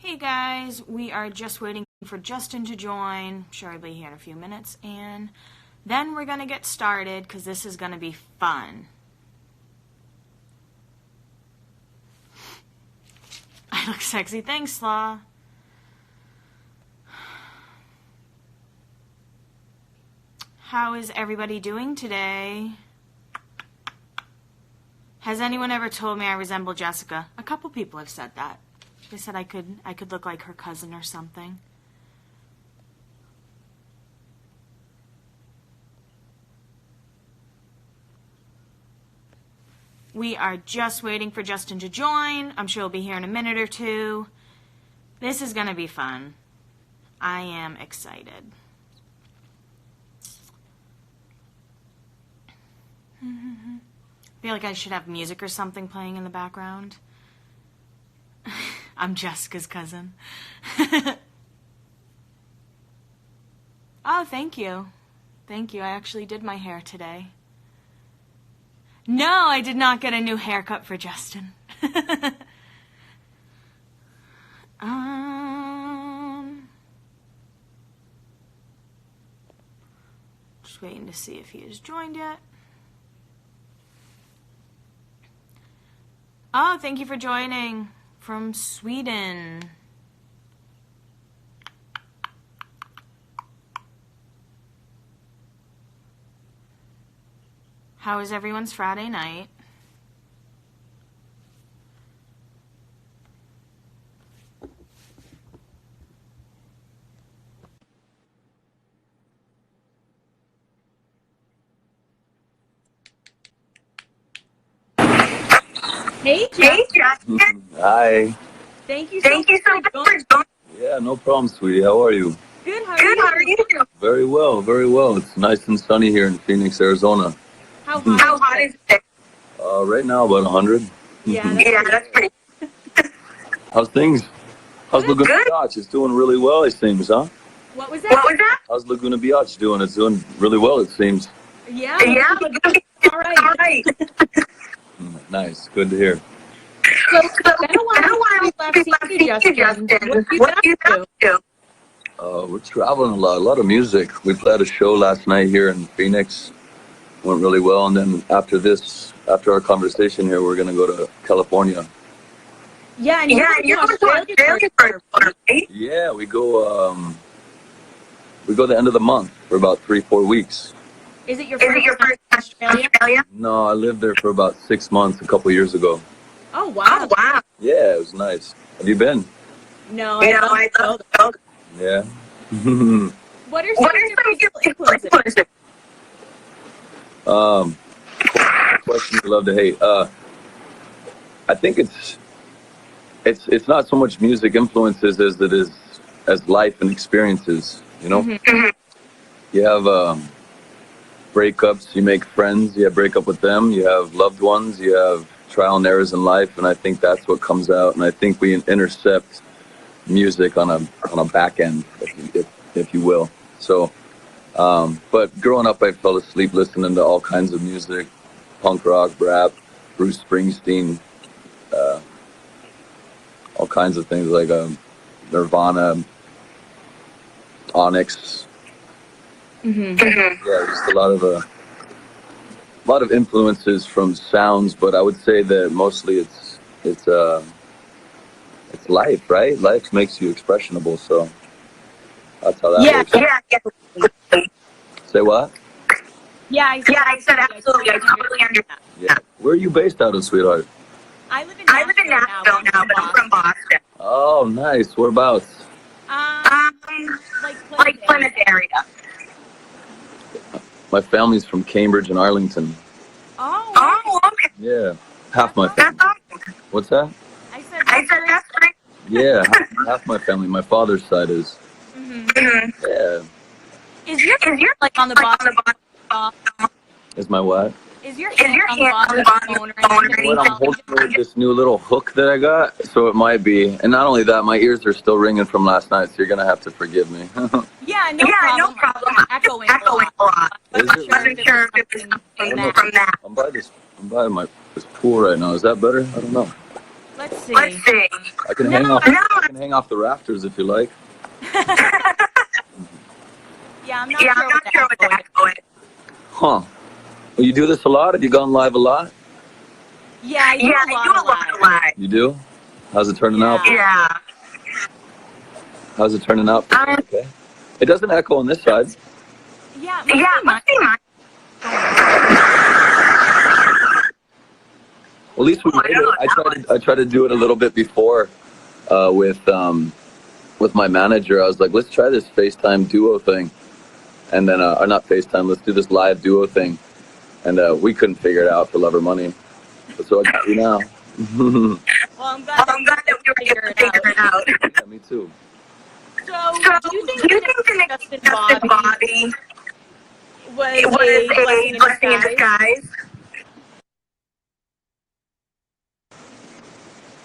Hey guys, we are just waiting for Justin to join. I'm sure he'll be here in a few minutes, and then we're going to get started because this is going to be fun. I look sexy. Thanks, Slaw. How is everybody doing today? Has anyone ever told me I resemble Jessica? A couple people have said that. They said I could look like her cousin or something. We are just waiting for Justin to join. I'm sure he'll be here in a minute or two. This is going to be fun. I am excited. I feel like I should have music or something playing in the background. I'm Jessica's cousin. Oh, thank you. Thank you. I actually did my hair today. No, I did not get a new haircut for Justin. Just waiting to see if he has joined yet. Oh, thank you for joining. From Sweden. How is everyone's Friday night? Hey, Justin. Hi. Thank you so much for joining. Yeah, no problem, sweetie. How are you? Good, how are you? Very well, very well. It's nice and sunny here in Phoenix, Arizona. How hot is it? Right now, about 100. Yeah, that's pretty. How's things? How's Laguna Beach? It's doing really well, it seems, huh? What was that? How's Laguna Beach doing? It's doing really well, it seems. Yeah, all right. Nice, good to hear. So, it's been a while since we last seen you, Justin. What have you been up to? We're traveling a lot of music. We played a show last night here in Phoenix. Went really well, and then after our conversation here, we're gonna go to California. Yeah, and you're going to Australia for right? Yeah, we go the end of the month for about 3-4 weeks. Is it your first Australia? No, I lived there for about 6 months a couple years ago. Oh, wow. Yeah, it was nice. Have you been? No, I love it. Yeah. What are some of your influences? Question you love to hate. I think it's not so much music influences as it is as life and experiences, you know? Mm-hmm. You have breakups, you make friends, you have breakup with them, you have loved ones, you have trial and errors in life, and I think that's what comes out, and I think we intercept music on a back end, if you will. So but growing up, I fell asleep listening to all kinds of music, punk rock, rap, Bruce Springsteen, all kinds of things like Nirvana, Onyx. Mm-hmm. Yeah, just a lot of influences from sounds, but I would say that mostly it's life, right? Life makes you expressionable, so that's how that works. Yeah. Say what? Yeah, I said absolutely. I totally understand. Yeah. Where are you based out of, sweetheart? I live in Nashville now, but I'm from Boston. Oh, nice. Whereabouts? Like Plymouth area. My family's from Cambridge and Arlington. Oh, okay. Yeah, half my family. What's that? I said that's right. Yeah, half my family. My father's side is. Mm-hmm. Yeah. Is your like on the bottom? Is my what? Is your hand on the phone or anything? What I'm holding with this new little hook that I got, so it might be. And not only that, my ears are still ringing from last night, so you're gonna have to forgive me. Yeah, no problem. Echoing a lot. Is it? I wasn't sure if it was from that. I'm by this pool right now. Is that better? I don't know. Let's see. I can No, hang off. I can hang off the rafters if you like. yeah, I'm not sure what the echo is. Huh? Well, you do this a lot? Have you gone live a lot? Yeah, I do a lot of live. You do? How's it turning out? Yeah. How's it turning out? Okay. It doesn't echo on this side. Yeah, it must be mine. Well, at least we made it. I tried to do it a little bit before with my manager. I was like, let's try this FaceTime duo thing, and then or not FaceTime. Let's do this live duo thing, and we couldn't figure it out for love or money. So I got you now. Well, I'm glad that we were able to figure it out. Yeah, me too. So, do you think the next Justin Bobby was a blessing in disguise?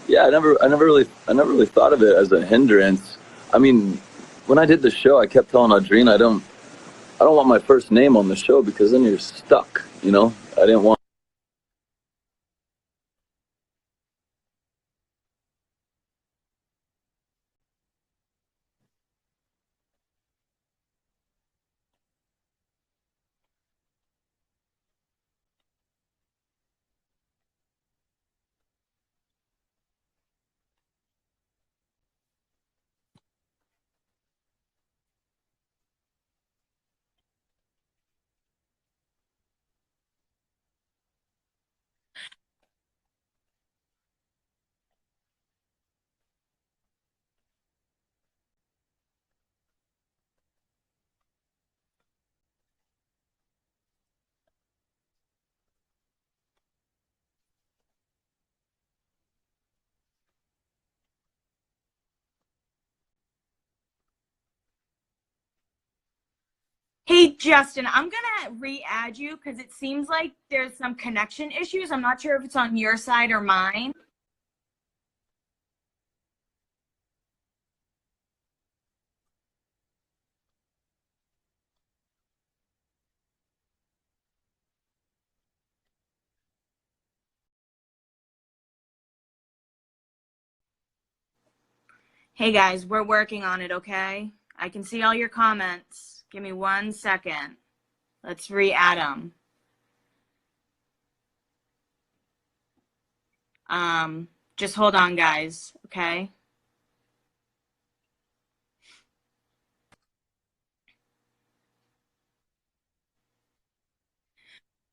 Yeah, I never really thought of it as a hindrance. I mean, when I did the show, I kept telling Audrina, I don't want my first name on the show because then you're stuck. You know, I didn't want. Hey, Justin, I'm gonna re-add you because it seems like there's some connection issues. I'm not sure if it's on your side or mine. Hey guys, we're working on it, okay? I can see all your comments. Give me 1 second. Let's re-add them. Just hold on, guys, okay?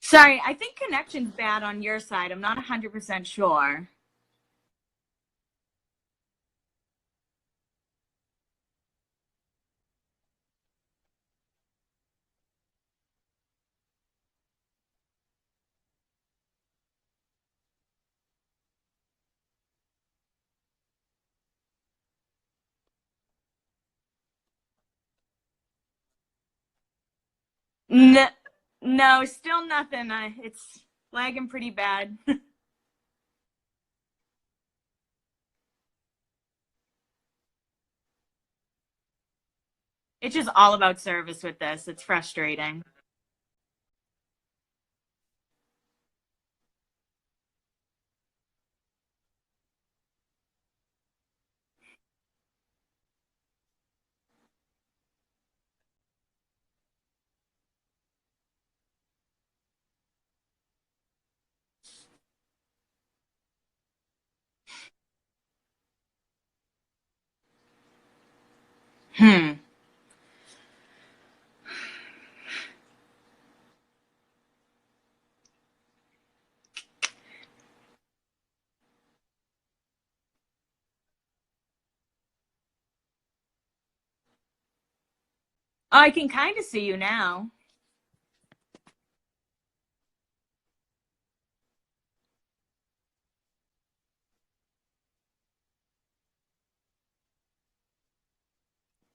Sorry, I think connection's bad on your side. I'm not 100% sure. No, no, still nothing. It's lagging pretty bad. It's just all about service with this. It's frustrating. Hmm. I can kind of see you now.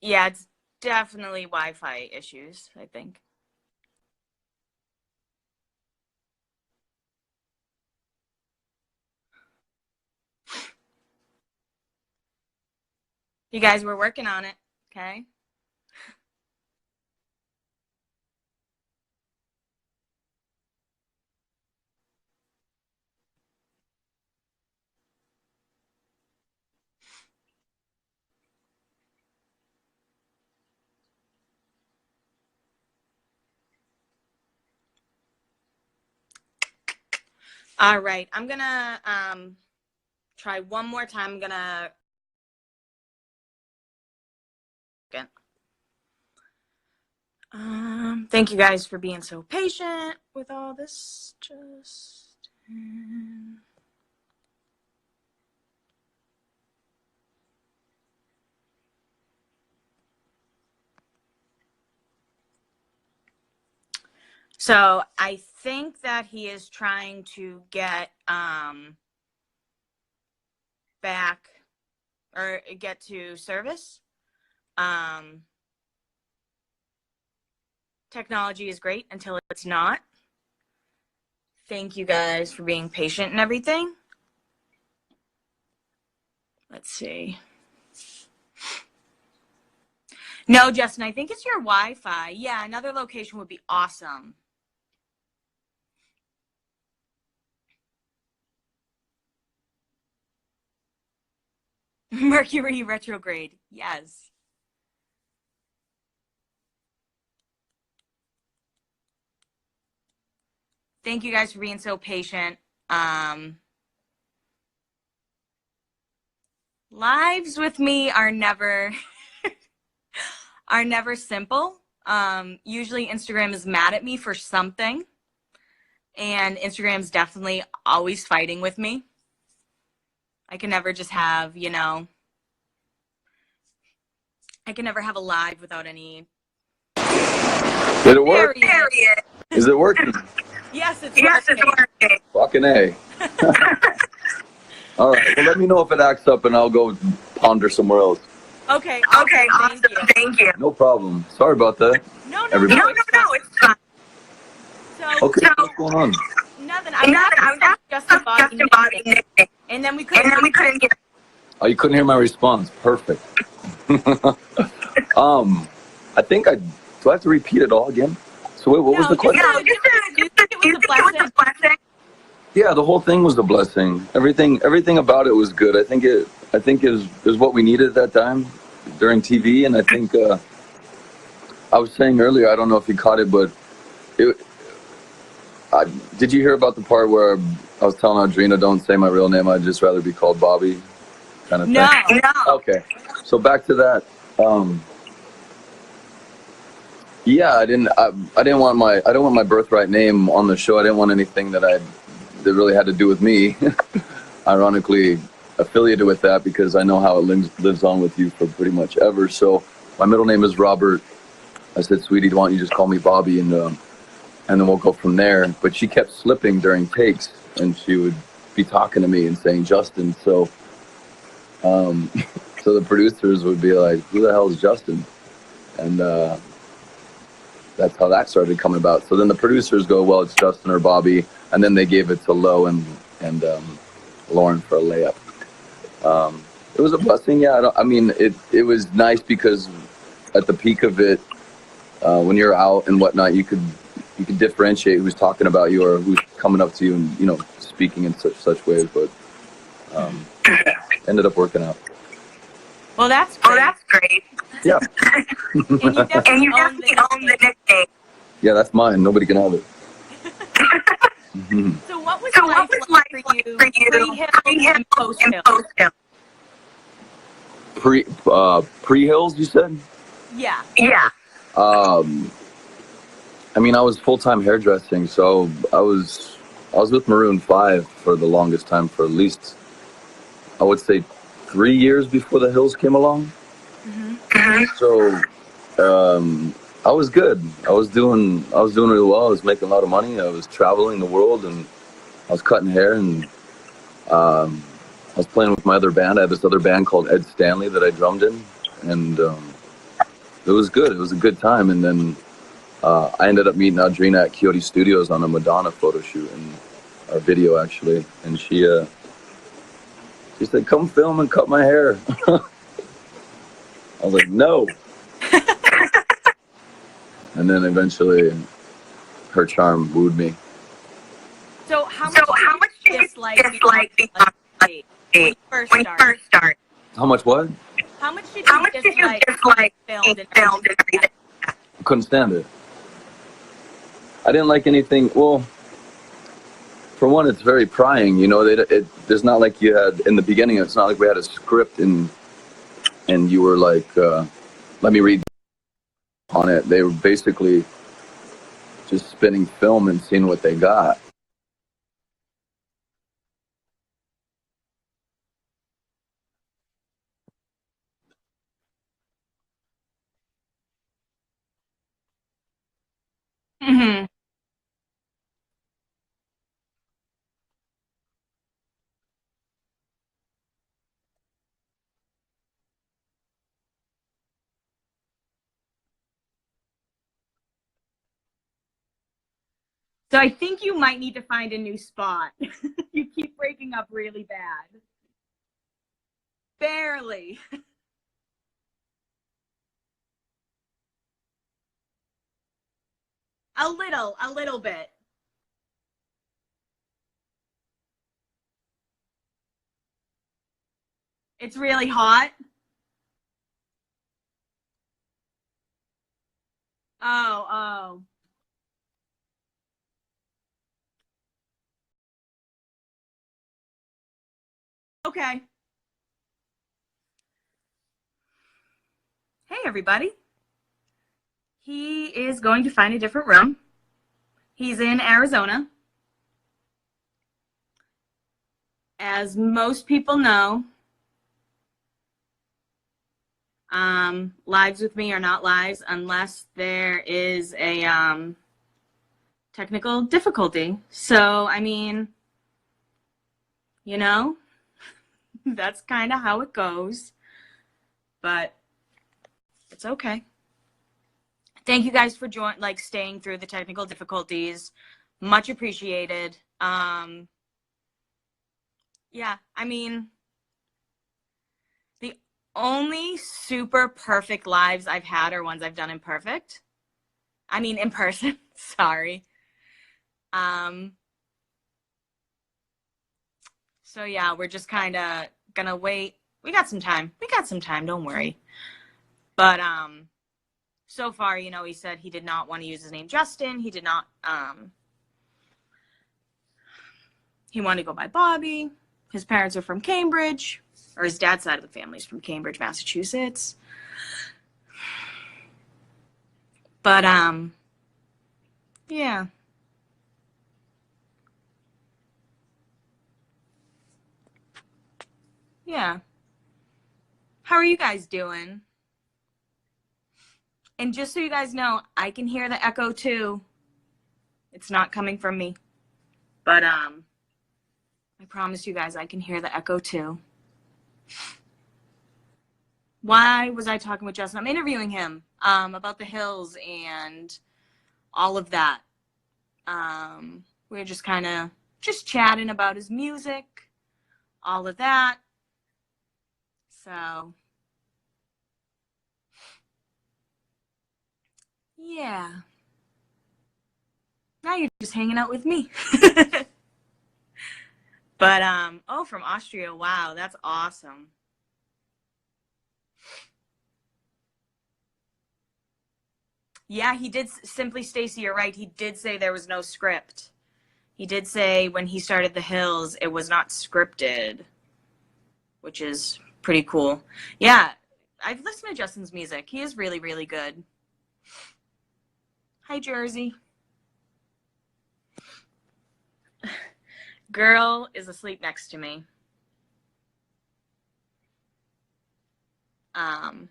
Yeah, it's definitely Wi-Fi issues, I think. You guys were working on it, okay? All right, I'm gonna try one more time. I'm gonna thank you guys for being so patient with all this. So I think that he is trying to get back or get to service. Technology is great until it's not. Thank you guys for being patient and everything. Let's see. No, Justin, I think it's your Wi-Fi. Yeah, another location would be awesome. Mercury retrograde. Yes. Thank you guys for being so patient. Lives with me are never simple. Usually Instagram is mad at me for something, and Instagram's definitely always fighting with me. I can never just have, you know, I can never have a live without any. Did it work? Is it working? Yes, it's working. Fucking A. All right. Well, let me know if it acts up, and I'll go ponder somewhere else. Okay. Awesome. Thank you. No problem. Sorry about that. No, It's fine. So, Okay, what's going on? Nothing. I was Justin Bobby nickname, and then we couldn't get. Oh, you couldn't hear my response. Perfect. I think do I have to repeat it all again? So wait, what was the question? No, it was a blessing. Yeah, the whole thing was a blessing. Everything about it was good. I think is what we needed at that time during TV, and I think I was saying earlier, I don't know if you caught it, but did you hear about the part where I was telling Audrina, don't say my real name, I'd just rather be called Bobby, kind of thing? No. Okay, so back to that. Yeah, I didn't want my birthright name on the show. I didn't want anything that really had to do with me. Ironically affiliated with that, because I know how it lives on with you for pretty much ever. So my middle name is Robert. I said, sweetie, why don't you just call me Bobby, and then we'll go from there. But she kept slipping during takes, and she would be talking to me and saying Justin. So so the producers would be like, who the hell is Justin? And that's how that started coming about. So then the producers go, well, it's Justin or Bobby, and then they gave it to Lo and Lauren for a layup. It was a blessing, yeah. It was nice because at the peak of it, when you're out and whatnot, you could differentiate who's talking about you or who's coming up to you and speaking in such ways. But ended up working out. Well, that's great. Yeah. And you definitely own the nickname. Yeah, that's mine. Nobody can have it. So what was life like for you pre-Hills and post-Hills? Pre-Hills, you said? Yeah. I was full-time hairdressing, so I was with Maroon 5 for the longest time, for at least, I would say, 3 years before the Hills came along. So I was good. I was doing really well. I was making a lot of money. I was traveling the world, and I was cutting hair, and I was playing with my other band. I had this other band called Ed Stanley that I drummed in, and it was good. It was a good time. And then I ended up meeting Audrina at Coyote Studios on a Madonna photo shoot, and our video actually. And she said, "Come film and cut my hair." I was like, "No." And then eventually, her charm wooed me. So how much did you dislike when you first started? How much what? How much did you dislike filmed and everything? Couldn't stand it. I didn't like anything. Well, For one, it's very prying. You know, there's not like you had in the beginning. It's not like we had a script and you were like, let me read on it. They were basically just spinning film and seeing what they got. Hmm. So I think you might need to find a new spot. You keep breaking up really bad. Barely. A little bit. It's really hot. Oh, oh. Okay. Hey, everybody. He is going to find a different room. He's in Arizona. As most people know, lives with me are not lives unless there is a technical difficulty. So, I mean, you know, that's kind of how it goes. But it's okay. Thank you guys for staying through the technical difficulties. Much appreciated. Yeah, I mean, the only super perfect lives I've had are ones I've done in person. Sorry. Um, so yeah, we're just kind of gonna wait. We got some time. We got some time. Don't worry. But so far, he said he did not want to use his name Justin. He did not. He wanted to go by Bobby. His parents are from Cambridge, or his dad's side of the family is from Cambridge, Massachusetts. But yeah. Yeah. How are you guys doing? And just so you guys know, I can hear the echo too. It's not coming from me. But I promise you guys I can hear the echo too. Why was I talking with Justin? I'm interviewing him about the hills and all of that. We were just kind of just chatting about his music, all of that. So, yeah. Now you're just hanging out with me. But oh, from Austria. Wow, that's awesome. Yeah, he did. Simply Stacy, you're right. He did say there was no script. He did say when he started The Hills, it was not scripted, which is pretty cool. Yeah, I've listened to Justin's music. He is really, really good. Hi, Jersey. Girl is asleep next to me. Um,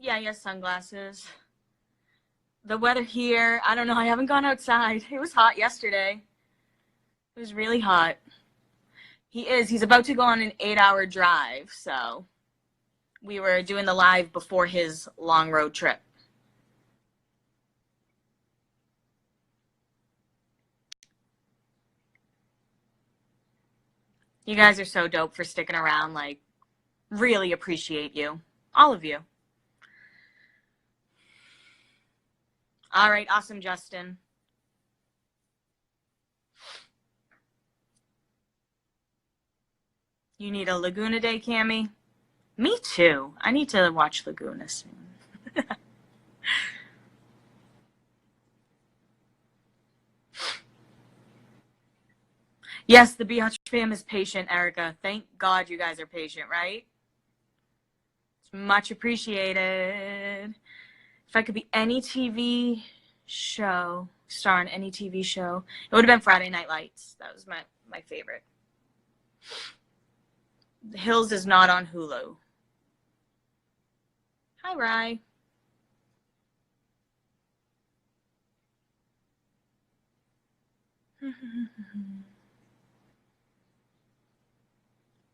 yeah, he has sunglasses. The weather here, I don't know. I haven't gone outside. It was hot yesterday. It was really hot. He is. He's about to go on an 8-hour drive, so we were doing the live before his long road trip. You guys are so dope for sticking around. Like, really appreciate you. All of you. All right. Awesome, Justin. You need a Laguna Day, Cammy? Me too. I need to watch Laguna soon. Yes, the Biatch fam is patient, Erica. Thank God you guys are patient, right? It's much appreciated. If I could be any TV show, star in any TV show, it would have been Friday Night Lights. That was my favorite. The Hills is not on Hulu. Hi, Rye.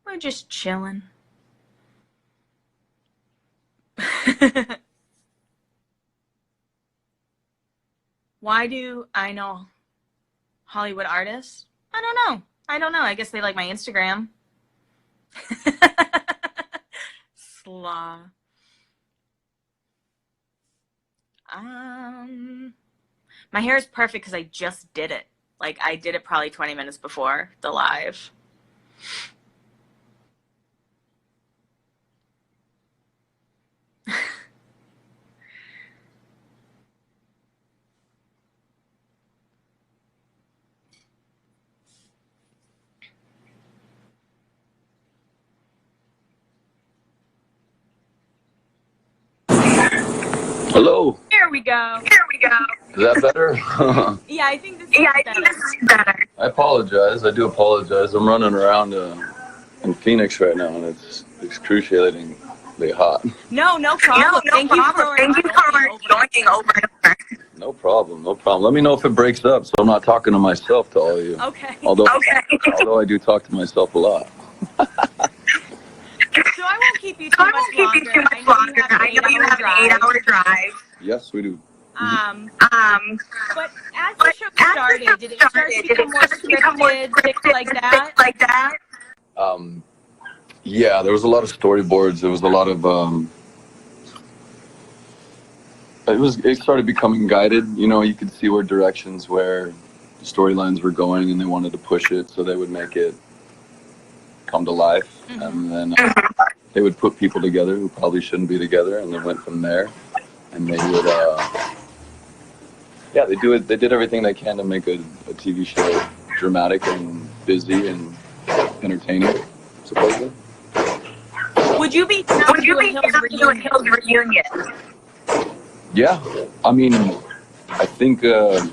We're just chilling. Why do I know Hollywood artists? I don't know. I guess they like my Instagram. Slaw. My hair is perfect because I just did it. Like, I did it probably 20 minutes before the live. Hello. Here we go. Is that better? Yeah, I think this is better. I apologize. I do apologize. I'm running around in Phoenix right now, and it's excruciatingly hot. No problem. Thank you for joining over. No problem. Let me know if it breaks up, so I'm not talking to myself to all of you. Okay. Although I do talk to myself a lot. So I won't keep you too much longer. I know you have an 8-hour drive. Yes, we do. But as the show started, did it start to become more scripted, things like that? Yeah, there was a lot of storyboards. There was a lot of it started becoming guided. You know, you could see where the storylines were going, and they wanted to push it, so they would make it come to life. Mm-hmm. And then they would put people together who probably shouldn't be together, and then went from there. And they would they did everything they can to make a TV show dramatic and busy and entertaining, supposedly. Would you be down to do a Hills reunion? Yeah, I mean, I think there's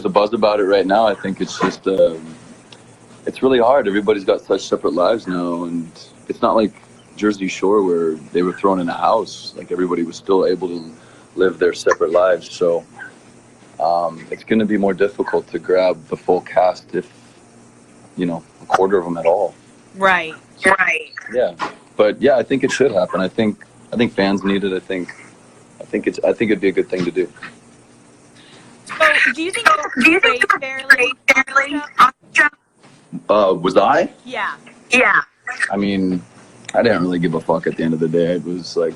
a buzz about it right now. I think it's just it's really hard. Everybody's got such separate lives now, and it's not like Jersey Shore where they were thrown in a house. Like, everybody was still able to live their separate lives. So it's going to be more difficult to grab the full cast, if a quarter of them at all. Right. Yeah, but yeah, I think it should happen. I think fans need it. I think it'd be a good thing to do. So, do you think you were fairly? Was I? Yeah. I mean, I didn't really give a fuck at the end of the day. It was like,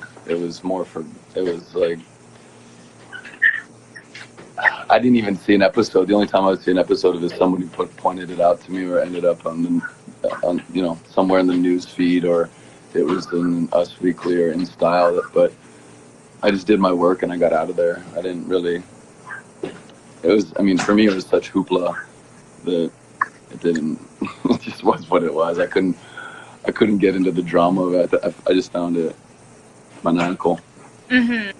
I didn't even see an episode. The only time I would see an episode of it is somebody pointed it out to me, or ended up on somewhere in the news feed, or it was in Us Weekly or in Style. But I just did my work and I got out of there. I didn't really. For me, it was such hoopla that it didn't. It just was what it was. I couldn't get into the drama of it. I just found it maniacal. Mm-hmm.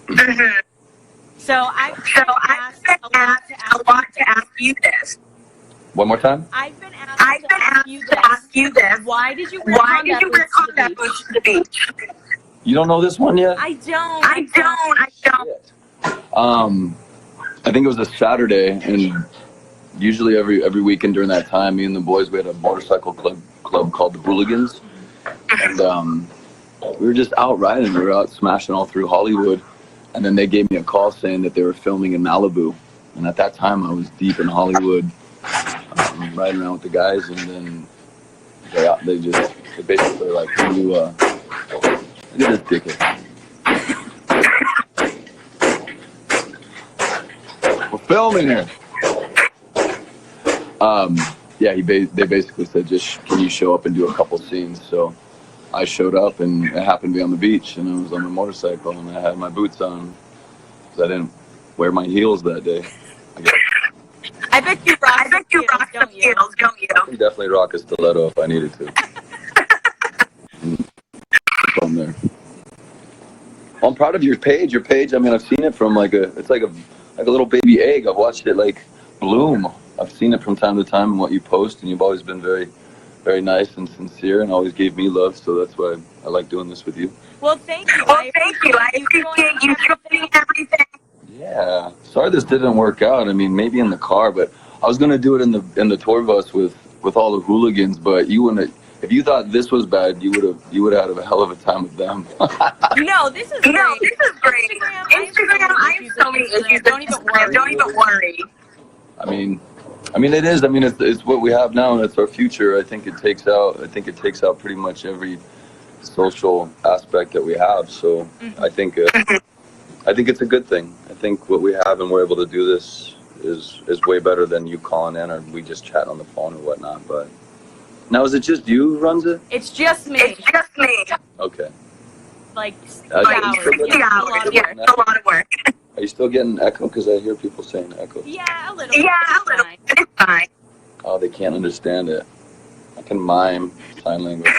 So I've been asked a lot to ask you this. One more time? I've been asked to ask you this. Why did you wear combat boots to the beach? You don't know this one yet? I don't. I think it was a Saturday, and usually every weekend during that time, me and the boys, we had a motorcycle club called the Hooligans, and we were just out riding. We were out smashing all through Hollywood, and then they gave me a call saying that they were filming in Malibu, and at that time I was deep in Hollywood, riding around with the guys, and then they basically like, look at this dickhead. We're filming here. Yeah, they basically said, just can you show up and do a couple scenes? So I showed up, and it happened to be on the beach, and I was on a motorcycle, and I had my boots on because I didn't wear my heels that day. I bet you rock I bet you heels, rock some don't you? heels, don't you? I can definitely rock a stiletto if I needed to. From there. Well, I'm proud of your page. Your page. I mean, I've seen it from it's like a little baby egg. I've watched it like bloom. I've seen it from time to time and what you post, and you've always been very, very nice and sincere, and always gave me love. So that's why I like doing this with you. Well, thank you. Well, thank you. I appreciate you showing everything. Yeah. Sorry this didn't work out. I mean, maybe in the car, but I was gonna do it in the tour bus with all the hooligans. But you wouldn't. If you thought this was bad, you would have had a hell of a time with them. No, this is great. No, this is great. Instagram, I have so many issues with Don't even worry. Don't even worry. I mean, it is. I mean, it's what we have now, and it's our future. I think it takes out pretty much every social aspect that we have. So I think it's a good thing. I think what we have and we're able to do this is way better than you calling in or we just chat on the phone or whatnot. But now, is it just you who runs it? It's just me. It's just me. Okay. Like Like 60 hours. 60 Yeah, hours. it's a lot of Yeah, work. it's a lot of work. Are you still getting echo? Because I hear people saying echo. Yeah, a little. Yeah, a It's little. fine. It's fine. Oh, they can't understand it. I can mime sign language.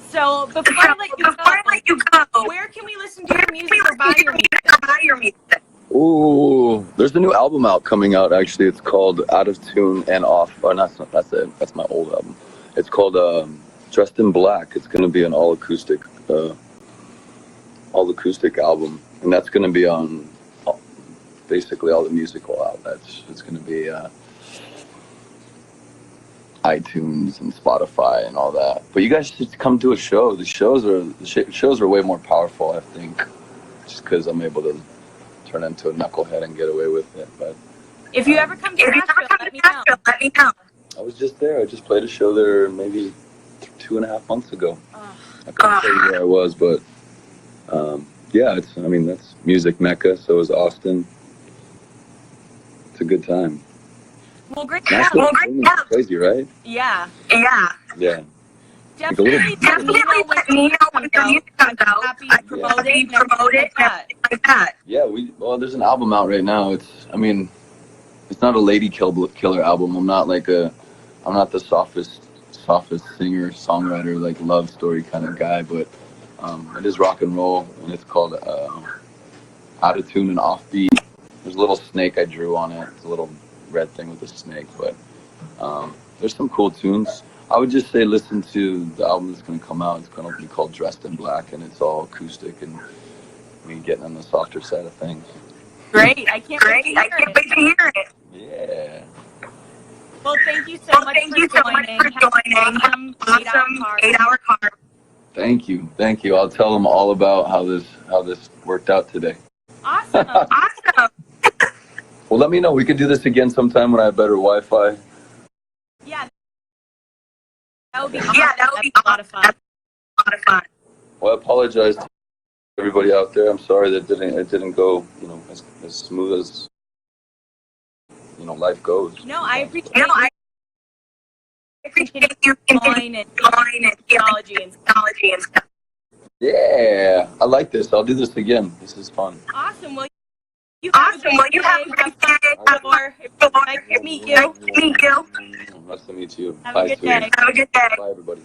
So before I let you go, Where where can we listen to your music or buy your music? buy your music? Ooh, there's a new album coming out. Actually, it's called Out of Tune and Off. Or that's it. That's my old album. It's called Dressed in Black. It's going to be an all acoustic album, and that's going to be on basically all the musical outlets. It's going to be iTunes and Spotify and all that. But you guys should come to a show. The shows are way more powerful, I think, just because I'm able to turn into a knucklehead and get away with it. But If you ever come to Nashville, let me know. Let me know. I was just there. I just played a show there maybe 2.5 months ago. Ugh. I couldn't tell you where I was, but yeah, that's music mecca. So is Austin. It's a good time. Well, great. Nashville is crazy, right? Yeah. Yeah. Yeah. Definitely let me know when Let me know when your music comes out. Happy I'd to promote be it and everything like that. like that. Yeah, there's an album out right now. It's not a lady killer album. I'm not the softest singer, songwriter, like love story kind of guy, but it is rock and roll, and it's called Out of Tune and Offbeat. There's a little snake I drew on it. It's a little red thing with a snake, but there's some cool tunes. I would just say listen to the album that's going to come out. It's going to be called Dressed in Black, and it's all acoustic and me getting on the softer side of things. Great. I can't wait to hear it. Yeah. Well, thank you so much for joining. Awesome 8-hour car. Thank you. I'll tell them all about how this worked out today. Awesome. Awesome. Well, let me know. We could do this again sometime when I have better Wi-Fi. Yeah. That would be awesome. Yeah, that would be a lot of fun. A lot of fun. Well, I apologize to everybody out there. I'm sorry that it didn't go, as smooth as life goes. No, I appreciate I appreciate you join and technology and stuff. Yeah, I like this. I'll do this again. This is fun. Awesome. Well, you have a great day. Nice to meet you. Nice to meet you. Have a good day. Have a good day. Bye, everybody.